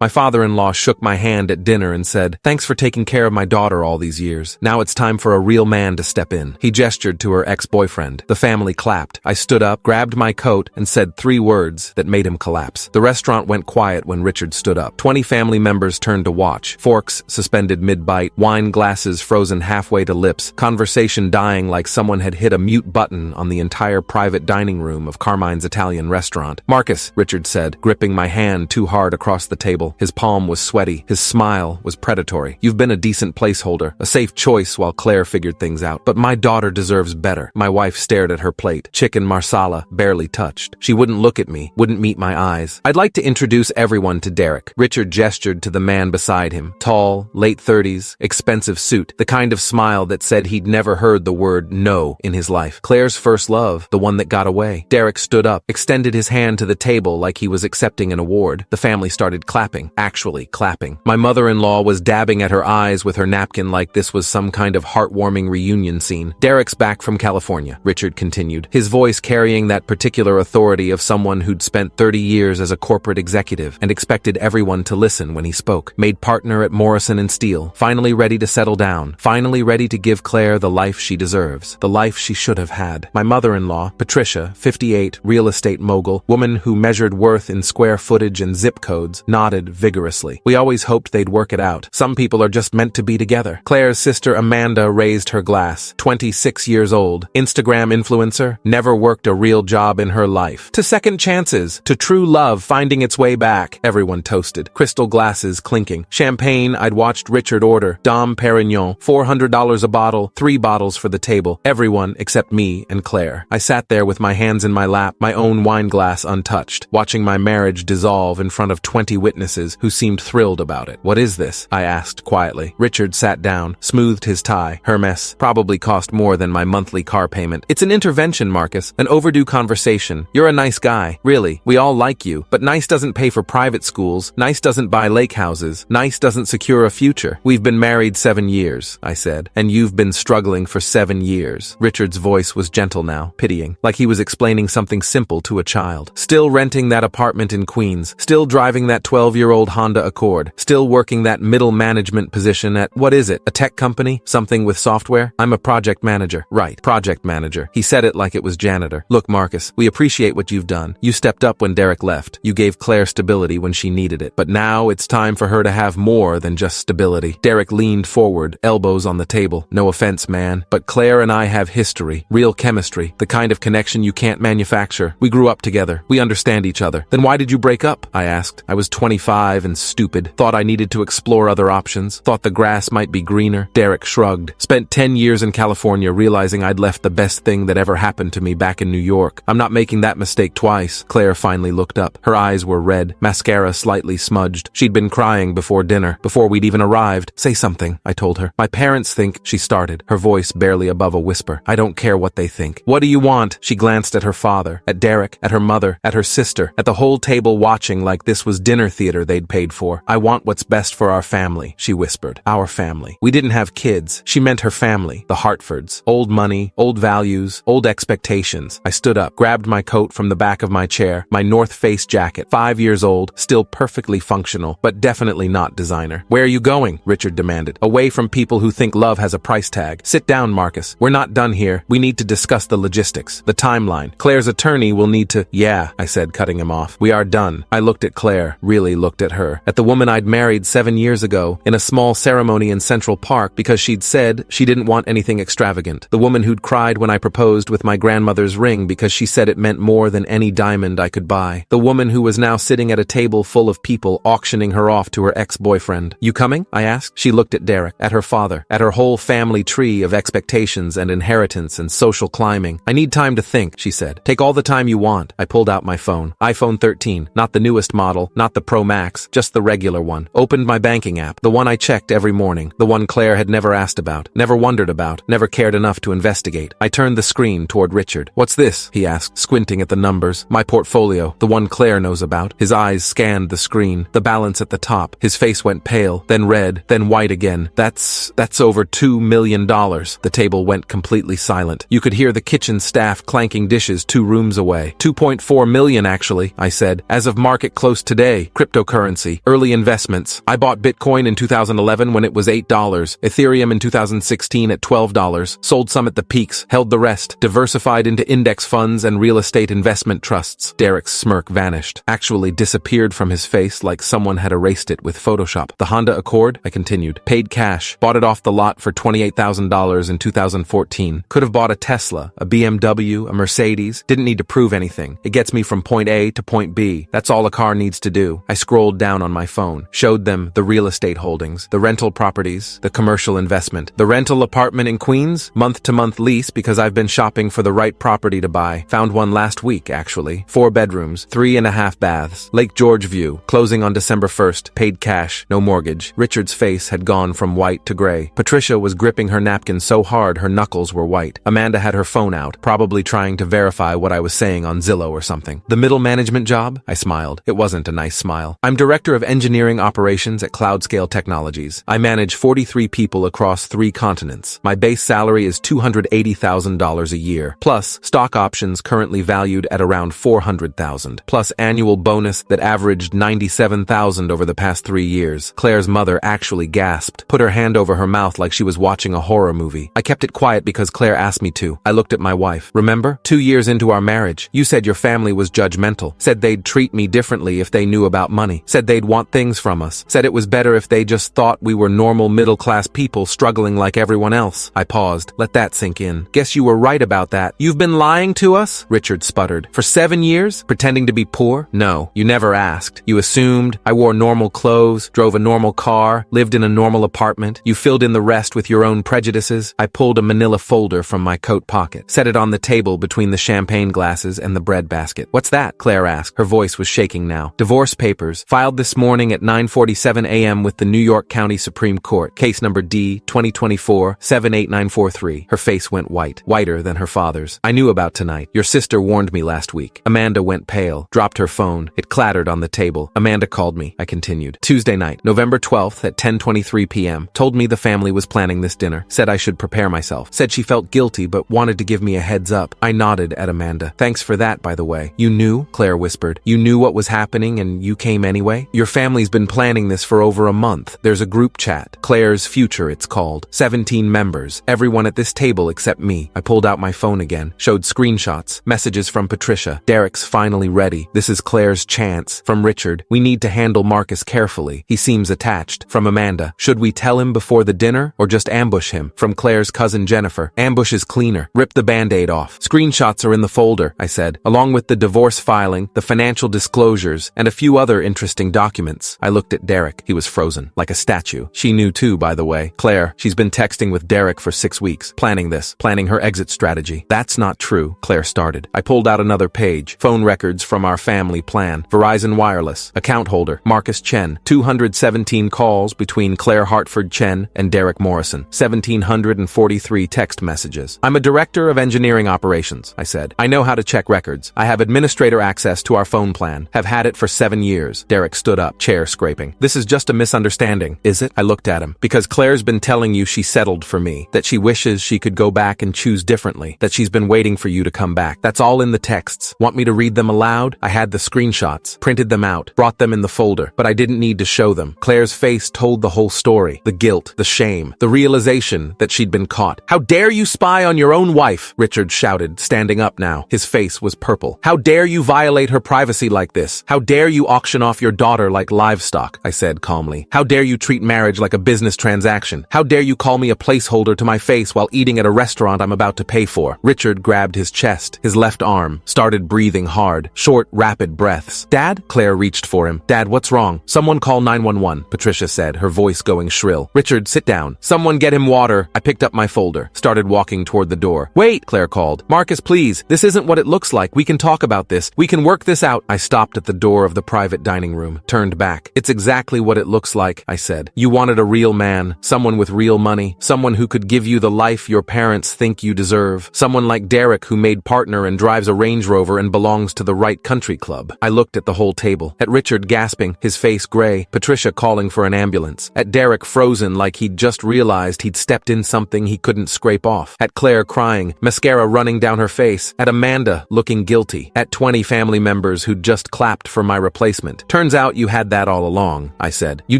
My father-in-law shook my hand at dinner and said, "Thanks for taking care of my daughter all these years. Now it's time for a real man to step in." He gestured to her ex-boyfriend. The family clapped. I stood up, grabbed my coat, and said 3 words that made him collapse. The restaurant went quiet when Richard stood up. 20 family members turned to watch. Forks suspended mid-bite, wine glasses frozen halfway to lips, conversation dying like someone had hit a mute button on the entire private dining room of Carmine's Italian restaurant. "Marcus," Richard said, gripping my hand too hard across the table. His palm was sweaty. His smile was predatory. "You've been a decent placeholder, a safe choice while Claire figured things out. But my daughter deserves better." My wife stared at her plate. Chicken marsala, barely touched. She wouldn't look at me, wouldn't meet my eyes. "I'd like to introduce everyone to Derek." Richard gestured to the man beside him. Tall, late 30s, expensive suit, the kind of smile that said he'd never heard the word no in his life. Claire's first love, the one that got away. Derek stood up, extended his hand to the table like he was accepting an award. The family started clapping, actually clapping. My mother-in-law was dabbing at her eyes with her napkin like this was some kind of heartwarming reunion scene. "Derek's back from California," Richard continued, his voice carrying that particular authority of someone who'd spent 30 years as a corporate executive and expected everyone to listen when he spoke. "Made partner at Morrison & Steele, finally ready to settle down, finally ready to give Claire the life she deserves, the life she should have had." My mother-in-law, Patricia, 58, real estate mogul, woman who measured worth in square footage and zip codes, nodded vigorously. "We always hoped they'd work it out. Some people are just meant to be together." Claire's sister Amanda raised her glass, 26 years old, Instagram influencer, never worked a real job in her life. "To second chances, to true love finding its way back." Everyone toasted, crystal glasses clinking. Champagne I'd watched Richard order, Dom Perignon, $400 a bottle, 3 bottles for the table. Everyone except me and Claire. I sat there with my hands in my lap, my own wine glass untouched, watching my marriage dissolve in front of 20 witnesses who seemed thrilled about it. "What is this?" I asked quietly. Richard sat down, smoothed his tie. "Hermes. Probably cost more than my monthly car payment." "It's an intervention, Marcus. An overdue conversation. You're a nice guy. Really. We all like you. But nice doesn't pay for private schools. Nice doesn't buy lake houses. Nice doesn't secure a future. We've been married 7 years," I said. "And you've been struggling for 7 years." Richard's voice was gentle now, pitying, like he was explaining something simple to a child. "Still renting that apartment in Queens. Still driving that 12-year-old Honda Accord. Still working that middle management position at, what is it, a tech company? Something with software? I'm a project manager." "Right, project manager." He said it like it was janitor. "Look, Marcus, we appreciate what you've done. You stepped up when Derek left. You gave Claire stability when she needed it. But now it's time for her to have more than just stability." Derek leaned forward, elbows on the table. "No offense, man, but Claire and I have history, real chemistry, the kind of connection you can't manufacture. We grew up together. We understand each other." "Then why did you break up?" I asked. I was 25 and stupid. Thought I needed to explore other options. Thought the grass might be greener. Derek shrugged. "Spent 10 years in California realizing I'd left the best thing that ever happened to me back in New York. I'm not making that mistake twice." Claire finally looked up. Her eyes were red, mascara slightly smudged. She'd been crying before dinner, before we'd even arrived. "Say something," I told her. "My parents think," she started, her voice barely above a whisper. "I don't care what they think." "What do you want?" She glanced at her father, at Derek, at her mother, at her sister, at the whole table watching like this was dinner theater they'd paid for. "I want what's best for our family," she whispered. Our family. We didn't have kids. She meant her family, the Hartfords. Old money, old values, old expectations. I stood up, grabbed my coat from the back of my chair, my North Face jacket, 5 years old, still perfectly functional, but definitely not designer. "Where are you going?" Richard demanded. "Away from people who think love has a price tag. Sit down, Marcus. We're not done here. We need to discuss the logistics, the timeline. Claire's attorney will need to—" "Yeah," I said, cutting him off. "We are done." I looked at Claire, really looked at her, at the woman I'd married 7 years ago in a small ceremony in Central Park because she'd said she didn't want anything extravagant. The woman who'd cried when I proposed with my grandmother's ring because she said it meant more than any diamond I could buy. The woman who was now sitting at a table full of people auctioning her off to her ex-boyfriend. "You coming?" I asked. She looked at Derek, at her father, at her whole family tree of expectations and inheritance and social climbing. "I need time to think," she said. "Take all the time you want." I pulled out my phone. iPhone 13, not the newest model, not the Pro Max, just the regular one. Opened my banking app, the one I checked every morning, the one Claire had never asked about, never wondered about, never cared enough to investigate. I turned the screen toward Richard. "What's this?" he asked, squinting at the numbers. "My portfolio, the one Claire knows about." His eyes scanned the screen, the balance at the top. His face went pale, then red, then white again. That's over $2 million. The table went completely silent. You could hear the kitchen staff clanking dishes 2 rooms away. 2.4 million actually, I said. As of market close today, cryptocurrency cryptocurrency, early investments. I bought Bitcoin in 2011 when it was $8, Ethereum in 2016 at $12, sold some at the peaks, held the rest, diversified into index funds and real estate investment trusts. Derek's smirk vanished, actually disappeared from his face like someone had erased it with Photoshop. The Honda Accord, I continued, paid cash, bought it off the lot for $28,000 in 2014. Could have bought a Tesla, a BMW, a Mercedes, didn't need to prove anything. It gets me from point A to point B. That's all a car needs to do. I scrolled down on my phone, showed them the real estate holdings, the rental properties, the commercial investment. The rental apartment in Queens, month-to-month lease because I've been shopping for the right property to buy. Found one last week, actually. 4 bedrooms, 3.5 baths. Lake George view, closing on December 1st, paid cash, no mortgage. Richard's face had gone from white to gray. Patricia was gripping her napkin so hard her knuckles were white. Amanda had her phone out, probably trying to verify what I was saying on Zillow or something. The middle management job? I smiled. It wasn't a nice smile. I'm director of engineering operations at Cloudscale Technologies. I manage 43 people across 3 continents. My base salary is $280,000 a year, plus stock options currently valued at around $400,000, plus annual bonus that averaged $97,000 over the past 3 years. Claire's mother actually gasped, put her hand over her mouth like she was watching a horror movie. I kept it quiet because Claire asked me to. I looked at my wife. Remember? 2 years into our marriage, you said your family was judgmental, said they'd treat me differently if they knew about money, said they'd want things from us, said it was better if they just thought we were normal middle-class people struggling like everyone else. I paused. Let that sink in. Guess you were right about that. You've been lying to us? Richard sputtered. For 7 years? Pretending to be poor? No, you never asked. You assumed I wore normal clothes, drove a normal car, lived in a normal apartment. You filled in the rest with your own prejudices. I pulled a manila folder from my coat pocket, set it on the table between the champagne glasses and the bread basket. What's that? Claire asked. Her voice was shaking now. Divorce papers, filed this morning at 9:47 a.m. with the New York County Supreme Court. Case number D, 2024-78943. Her face went white, whiter than her father's. I knew about tonight. Your sister warned me last week. Amanda went pale, dropped her phone. It clattered on the table. Amanda called me. I continued. Tuesday night, November 12th at 10:23 p.m. Told me the family was planning this dinner. Said I should prepare myself. Said she felt guilty but wanted to give me a heads up. I nodded at Amanda. Thanks for that, by the way. You knew? Claire whispered. You knew what was happening and you came anyway? Your family's been planning this for over a month. There's a group chat. Claire's Future, it's called. 17 members. Everyone at this table except me. I pulled out my phone again. Showed screenshots. Messages from Patricia. Derek's finally ready. This is Claire's chance. From Richard. We need to handle Marcus carefully. He seems attached. From Amanda. Should we tell him before the dinner or just ambush him? From Claire's cousin Jennifer. Ambush is cleaner. Rip the band-aid off. Screenshots are in the folder, I said, along with the divorce filing, the financial disclosures, and a few other interesting documents. I looked at Derek. He was frozen, like a statue. She knew too, by the way. Claire, she's been texting with Derek for 6 weeks, planning this, planning her exit strategy. That's not true, Claire started. I pulled out another page. Phone records from our family plan. Verizon Wireless. Account holder, Marcus Chen. 217 calls between Claire Hartford Chen and Derek Morrison. 1,743 text messages. I'm a director of engineering operations, I said. I know how to check records. I have administrator access to our phone plan. Have had it for 7 years. Derek stood up, chair scraping. This is just a misunderstanding, is it? I looked at him. Because Claire's been telling you she settled for me, that she wishes she could go back and choose differently, that she's been waiting for you to come back. That's all in the texts. Want me to read them aloud? I had the screenshots, printed them out, brought them in the folder, but I didn't need to show them. Claire's face told the whole story. The guilt, the shame, the realization that she'd been caught. How dare you spy on your own wife? Richard shouted, standing up now. His face was purple. How dare you violate her privacy like this? How dare you auction off your daughter like livestock? I said calmly. How dare you treat marriage like a business transaction? How dare you call me a placeholder to my face while eating at a restaurant I'm about to pay for? Richard grabbed his chest, his left arm, started breathing hard, short, rapid breaths. Dad? Claire reached for him. Dad, what's wrong? Someone call 911, Patricia said, her voice going shrill. Richard, sit down. Someone get him water. I picked up my folder, started walking toward the door. Wait, Claire called. Marcus, please. This isn't what it looks like. We can talk about this. We can work this out. I stopped at the door of the private dining room, turned back. It's exactly what it looks like, I said. You wanted a real man, someone with real money, someone who could give you the life your parents think you deserve, someone like Derek who made partner and drives a Range Rover and belongs to the right country club. I looked at the whole table, at Richard gasping, his face gray, Patricia calling for an ambulance, at Derek frozen like he'd just realized he'd stepped in something he couldn't scrape off, at Claire crying, mascara running down her face, at Amanda looking guilty, at 20 family members who'd just clapped for my replacement. Turn Turns out you had that all along, I said. You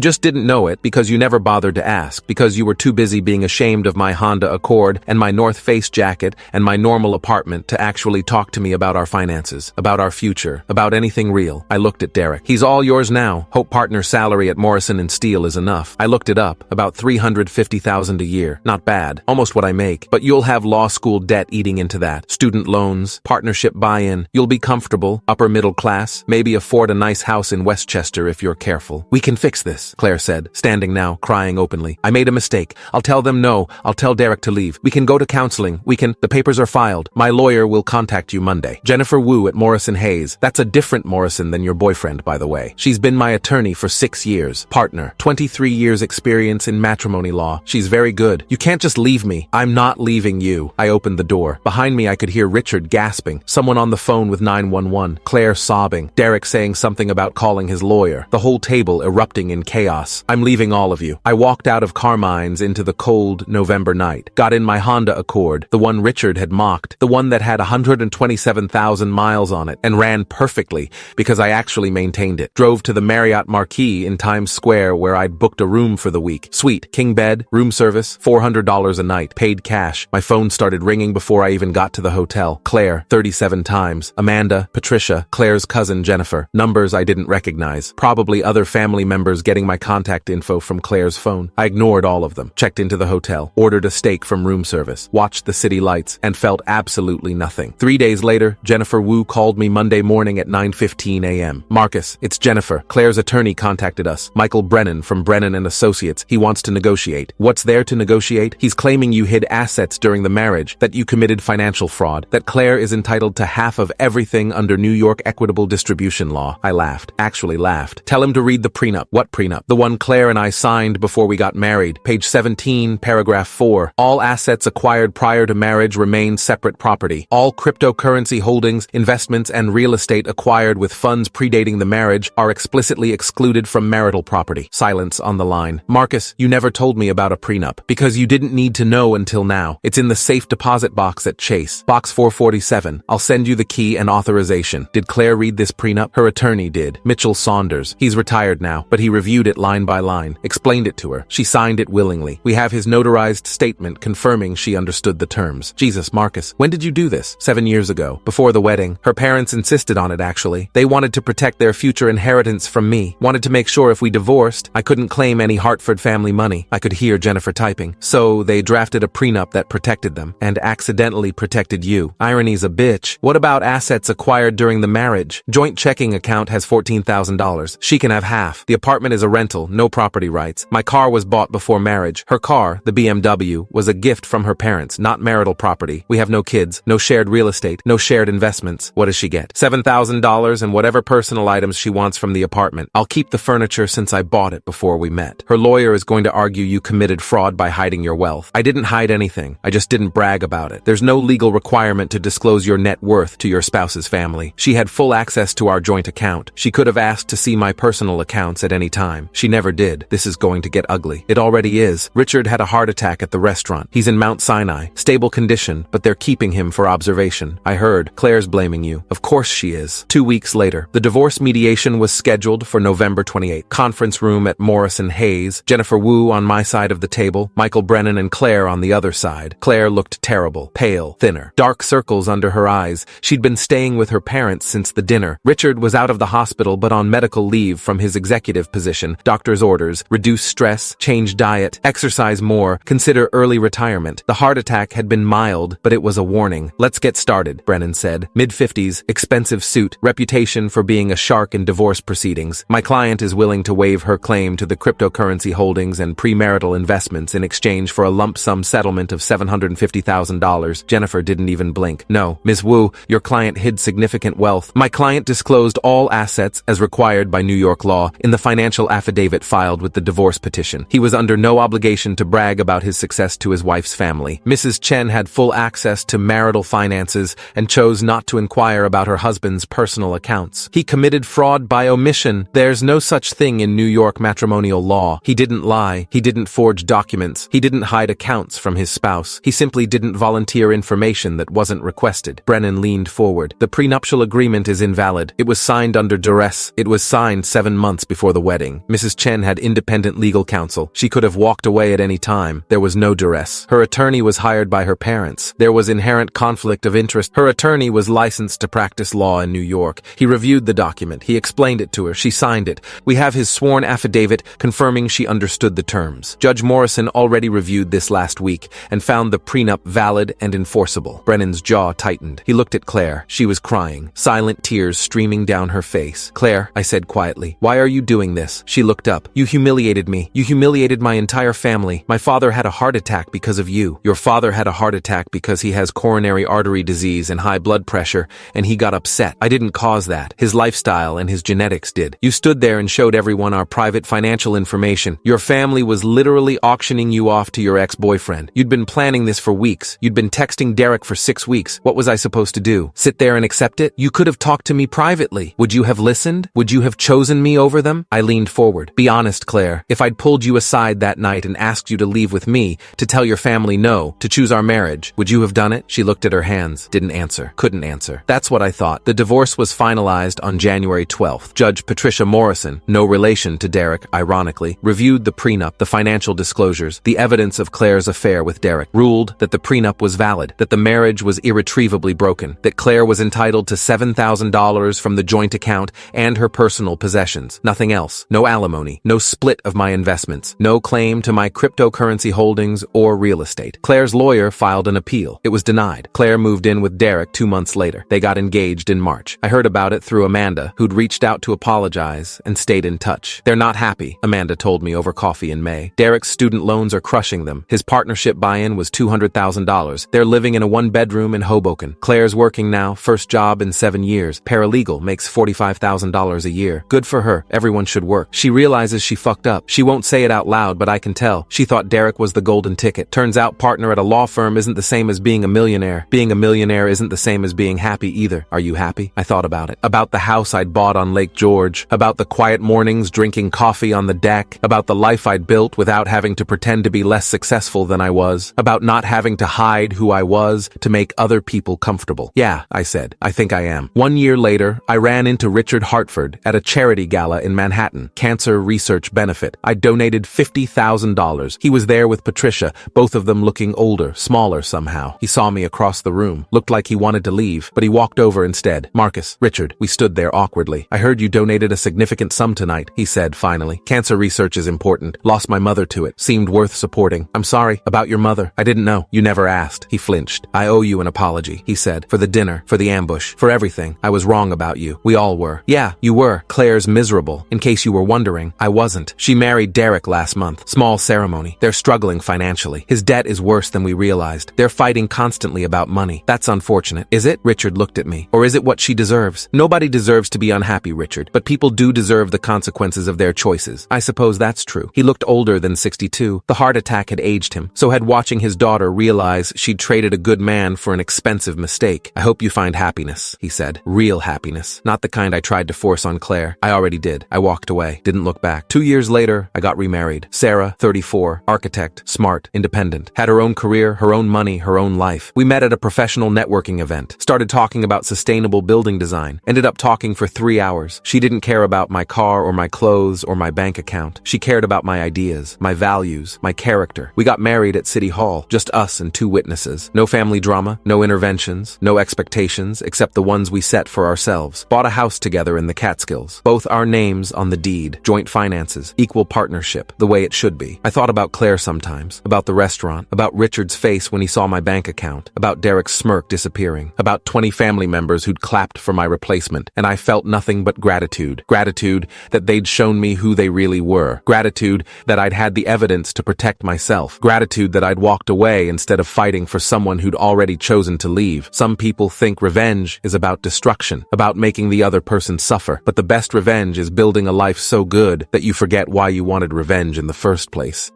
just didn't know it because you never bothered to ask, because you were too busy being ashamed of my Honda Accord and my North Face jacket and my normal apartment to actually talk to me about our finances, about our future, about anything real. I looked at Derek. He's all yours now. Hope partner salary at Morrison & Steel is enough. I looked it up. About $350,000 a year. Not bad. Almost what I make. But you'll have law school debt eating into that. Student loans, partnership buy-in. You'll be comfortable, upper middle class, maybe afford a nice house in Westchester if you're careful. We can fix this, Claire said, standing now, crying openly. I made a mistake. I'll tell them no. I'll tell Derek to leave. We can go to counseling. The papers are filed. My lawyer will contact you Monday. Jennifer Wu at Morrison Hayes. That's a different Morrison than your boyfriend, by the way. She's been my attorney for 6 years. Partner. 23 years experience in matrimony law. She's very good. You can't just leave me. I'm not leaving you. I opened the door. Behind me I could hear Richard gasping. Someone on the phone with 911. Claire sobbing. Derek saying something about calling his lawyer. The whole table erupting in chaos. I'm leaving all of you. I walked out of Carmine's into the cold November night. Got in my Honda Accord, the one Richard had mocked, the one that had 127,000 miles on it, and ran perfectly because I actually maintained it. Drove to the Marriott Marquis in Times Square where I'd booked a room for the week. Suite, king bed, room service, $400 a night, paid cash. My phone started ringing before I even got to the hotel. Claire, 37 times. Amanda, Patricia, Claire's cousin Jennifer. Numbers I didn't recognize. Probably other family members getting my contact info from Claire's phone. I ignored all of them. Checked into the hotel. Ordered a steak from room service. Watched the city lights and felt absolutely nothing. 3 days later, Jennifer Wu called me Monday morning at 9:15 a.m. Marcus, it's Jennifer. Claire's attorney contacted us. Michael Brennan from Brennan & Associates. He wants to negotiate. What's there to negotiate? He's claiming you hid assets during the marriage, that you committed financial fraud, that Claire is entitled to half of everything under New York equitable distribution law. I laughed. Actually laughed. Tell him to read the prenup. What prenup? The one Claire and I signed before we got married. Page 17, paragraph 4. All assets acquired prior to marriage remain separate property. All cryptocurrency holdings, investments, and real estate acquired with funds predating the marriage are explicitly excluded from marital property. Silence on the line. Marcus, you never told me about a prenup, because you didn't need to know until now. It's in the safe deposit box at Chase. Box 447. I'll send you the key and authorization. Did Claire read this prenup? Her attorney did. Mitchell Saunders. He's retired now, but he reviewed it line by line. Explained it to her. She signed it willingly. We have his notarized statement confirming she understood the terms. Jesus, Marcus, when did you do this? 7 years ago. Before the wedding. Her parents insisted on it, actually. They wanted to protect their future inheritance from me. Wanted to make sure if we divorced, I couldn't claim any Hartford family money. I could hear Jennifer typing. So they drafted a prenup that protected them, and accidentally protected you. Irony's a bitch. What about assets acquired during the marriage? Joint checking account has $14,000. She can have half. The apartment is a rental, no property rights. My car was bought before marriage. Her car, the BMW, was a gift from her parents, not marital property. We have no kids, no shared real estate, no shared investments. What does she get? $7,000 and whatever personal items she wants from the apartment. I'll keep the furniture since I bought it before we met. Her lawyer is going to argue you committed fraud by hiding your wealth. I didn't hide anything. I just didn't brag about it. There's no legal requirement to disclose your net worth to your spouse's family. She had full access to our joint account. She could have asked to see my personal accounts at any time. She never did. This is going to get ugly. It already is. Richard had a heart attack at the restaurant. He's in Mount Sinai. Stable condition, but they're keeping him for observation. I heard. Claire's blaming you. Of course she is. 2 weeks later, the divorce mediation was scheduled for November 28th. Conference room at Morrison Hayes. Jennifer Wu on my side of the table. Michael Brennan and Claire on the other side. Claire looked terrible. Pale. Thinner. Dark circles under her eyes. She'd been staying with her parents since the dinner. Richard was out of the hospital but on medical leave from his executive position. Doctor's orders. Reduce stress. Change diet. Exercise more. Consider early retirement. The heart attack had been mild, but it was a warning. Let's get started, Brennan said. Mid-50s, expensive suit, reputation for being a shark in divorce proceedings. My client is willing to waive her claim to the cryptocurrency holdings and premarital investments in exchange for a lump sum settlement of $750,000. Jennifer didn't even blink. No, Ms. Wu, your client hid significant wealth. My client disclosed all assets as required by New York law in the financial affidavit filed with the divorce petition. He was under no obligation to brag about his success to his wife's family. Mrs. Chen had full access to marital finances and chose not to inquire about her husband's personal accounts. He committed fraud by omission. There's no such thing in New York matrimonial law. He didn't lie. He didn't forge documents. He didn't hide accounts from his spouse. He simply didn't volunteer information that wasn't requested. Brennan leaned forward. The prenuptial agreement is invalid. It was signed under duress. months. It was signed 7 months before the wedding. Mrs. Chen had independent legal counsel. She could have walked away at any time. There was no duress. Her attorney was hired by her parents. There was inherent conflict of interest. Her attorney was licensed to practice law in New York. He reviewed the document. He explained it to her. She signed it. We have his sworn affidavit confirming she understood the terms. Judge Morrison already reviewed this last week and found the prenup valid and enforceable. Brennan's jaw tightened. He looked at Claire. She was crying, silent tears streaming down her face. "Claire," I said quietly, "why are you doing this?" She looked up. "You humiliated me. You humiliated my entire family. My father had a heart attack because of you. Your father had a heart attack because he has coronary artery disease and high blood pressure, and he got upset. I didn't cause that. His lifestyle and his genetics did. You stood there and showed everyone our private financial information. Your family was literally auctioning you off to your ex-boyfriend. You'd been planning this for weeks. You'd been texting Derek for 6 weeks. What was I supposed to do? Sit there and accept it? You could have talked to me privately. Would you have listened? Would you have chosen me over them?" I leaned forward. "Be honest, Claire. If I'd pulled you aside that night and asked you to leave with me, to tell your family no, to choose our marriage, would you have done it?" She looked at her hands. Didn't answer. Couldn't answer. That's what I thought. The divorce was finalized on January 12th. Judge Patricia Morrison, no relation to Derek, ironically, reviewed the prenup, the financial disclosures, the evidence of Claire's affair with Derek, ruled that the prenup was valid, that the marriage was irretrievably broken, that Claire was entitled to $7,000 from the joint account and her personal possessions. Nothing else. No alimony. No split of my investments. No claim to my cryptocurrency holdings or real estate. Claire's lawyer filed an appeal. It was denied. Claire moved in with Derek 2 months later. They got engaged in March. I heard about it through Amanda, who'd reached out to apologize and stayed in touch. "They're not happy," Amanda told me over coffee in May. "Derek's student loans are crushing them. His partnership buy-in was $200,000. They're living in a one-bedroom in Hoboken. Claire's working now, first job in 7 years. Paralegal, makes $45,000 a year. Good for her. Everyone should work. She realizes she fucked up. She won't say it out loud, but I can tell. She thought Derek was the golden ticket. Turns out partner at a law firm isn't the same as being a millionaire. Being a millionaire isn't the same as being happy either. Are you happy?" I thought about it. About the house I'd bought on Lake George. About the quiet mornings drinking coffee on the deck. About the life I'd built without having to pretend to be less successful than I was. About not having to hide who I was to make other people comfortable. "Yeah," I said. "I think I am." 1 year later, I ran into Richard Hartford at a charity gala in Manhattan. Cancer research benefit. I donated $50,000. He was there with Patricia, both of them looking older, smaller somehow. He saw me across the room. Looked like he wanted to leave, but he walked over instead. "Marcus." "Richard." We stood there awkwardly. "I heard you donated a significant sum tonight," he said finally. "Cancer research is important. Lost my mother to it. Seemed worth supporting." "I'm sorry about your mother. I didn't know. You never asked." He flinched. "I owe you an apology," he said. "For the dinner, for the ambush, for everything. I was wrong about you. We all were." "Yeah, you were. Claire's miserable. In case you were wondering, I wasn't. She married Derek last month. Small ceremony. They're struggling financially. His debt is worse than we realized. They're fighting constantly about money. That's unfortunate." "Is it?" Richard looked at me. "Or is it what she deserves?" "Nobody deserves to be unhappy, Richard, but people do deserve the consequences of their choices." "I suppose that's true." He looked older than 62. The heart attack had aged him. So had watching his daughter realize she'd traded a good man for an expensive mistake. "I hope you find happiness," he said. "Real happiness. Not the kind I tried to force on Claire. I already did." I walked away. Didn't look back. 2 years later, I got remarried. Sarah, 34, architect, smart, independent. Had her own career, her own money, her own life. We met at a professional networking event. Started talking about sustainable building design. Ended up talking for 3 hours. She didn't care about my car or my clothes or my bank account. She cared about my ideas, my values, my character. We got married at City Hall. Just us and 2 witnesses. No family drama, no interventions, no expectations except the ones we set for ourselves. Bought a house together in the Catskills. Both our names on the deed. Joint finances. Equal partnership. The way it should be. I thought about Claire sometimes. About the restaurant. About Richard's face when he saw my bank account. About Derek's smirk disappearing. About 20 family members who'd clapped for my replacement. And I felt nothing but gratitude. Gratitude that they'd shown me who they really were. Gratitude that I'd had the evidence to protect myself. Gratitude that I'd walked away instead of fighting for someone who'd already chosen to leave. Some people think revenge is about destruction, about making the other person suffer. But the best revenge is building a life so good that you forget why you wanted revenge in the first place.